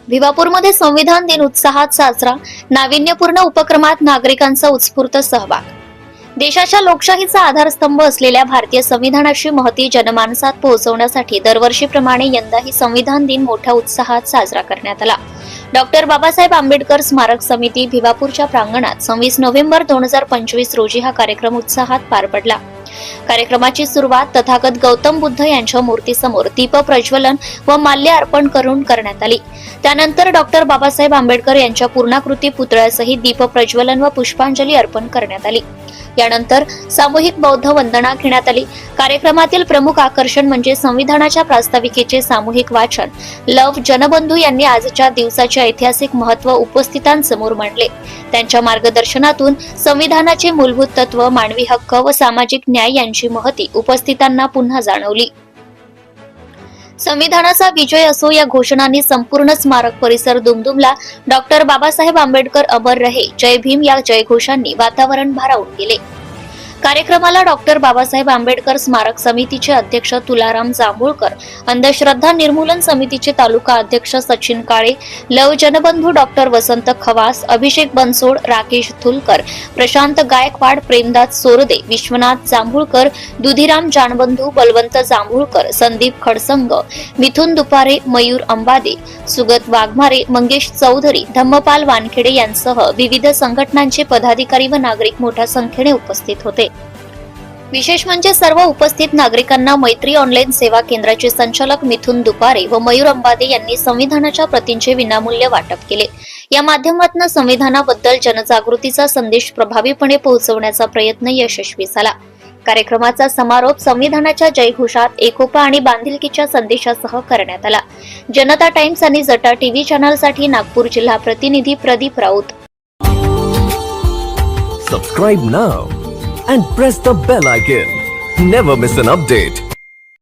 भिवापूरमध्ये संविधान दिन उत्साहात साजरा. नाविन्यपूर्ण उपक्रमात नागरिकांचा उत्स्फूर्त सहभाग. देशाच्या लोकशाहीचा आधारस्तंभ असलेल्या भारतीय संविधानाची महती जनमानसात पोहोचवण्यासाठी दरवर्षीप्रमाणे यंदाही संविधान दिन मोठ्या उत्साहात साजरा करण्यात आला. डॉक्टर बाबासाहेब आंबेडकर स्मारक समिती भिवापूरच्या प्रांगणात 26 नोव्हेंबर 2025 रोजी हा कार्यक्रम उत्साहात पार पडला. कार्यक्रमाची सुरुवात तथागत गौतम बुद्ध यांच्या मूर्तीसमोर दीप प्रज्वलन व माल्य अर्पण करून करण्यात आली. त्यानंतर डॉक्टर बाबासाहेब आंबेडकर यांच्या पूर्णाकृती पुतळ्यासही दीप प्रज्वलन व पुष्पांजली अर्पण करण्यात आली. यानंतर सामूहिक बौद्ध वंदना घेण्यात आली. कार्यक्रमातील प्रमुख आकर्षण म्हणजे संविधानाच्या प्रास्ताविकेचे सामूहिक वाचन. लव जनबंधू यांनी आजच्या दिवसाचे ऐतिहासिक महत्त्व उपस्थितांसमोर मांडले. त्यांच्या मार्गदर्शनातून संविधानाचे मूलभूत तत्व, मानवी हक्क व सामाजिक न्याय यांची महती उपस्थितांना पुन्हा जाणवली. संविधानाचा विजय असो या घोषणांनी संपूर्ण स्मारक परिसर दुमदुमला. डॉक्टर बाबासाहेब आंबेडकर अमर रहे, जय भीम या जयघोषांनी वातावरण भारावून गेले. कार्यक्रमाला डॉक्टर बाबासाहेब आंबेडकर स्मारक समितीचे अध्यक्ष तुलाराम जांभूळकर, अंधश्रद्धा निर्मूलन समितीचे तालुका अध्यक्ष सचिन काळे, लव जनबंधू डॉक्टर वसंत खवास, अभिषेक बनसोड, राकेश थुलकर, प्रशांत गायकवाड, प्रेमदास सोरदे, विश्वनाथ जांभूळकर, दुधीराम जानबंधू, बलवंत जांभूळकर, संदीप खडसंग, मिथुन दुपारे, मयूर अंबादे, सुगत वाघमारे, मंगेश चौधरी, धम्मपाल वानखेडे यांसह विविध संघटनांचे पदाधिकारी व नागरिक मोठ्या संख्येने उपस्थित होते. विशेष म्हणजे सर्व उपस्थित नागरिकांना मैत्री ऑनलाईन सेवा केंद्राचे संचालक मिथुन दुपारे व मयूर अंबादे यांनी संविधानाच्या प्रतींचे विनामूल्य वाटप केले. या माध्यमातून संविधानाबद्दल जनजागृतीचा संदेश प्रभावीपणे पोहोचवण्याचा प्रयत्न यशस्वी झाला. कार्यक्रमाचा समारोप संविधानाच्या जयघोषात, एकोपा आणि बांधिलकीच्या संदेशासह करण्यात आला. जनता टाइम्स आणि जटा टीव्ही चॅनलसाठी नागपूर जिल्हा प्रतिनिधी Pradeep Raut. Subscribe now and press the bell icon. Never miss an update.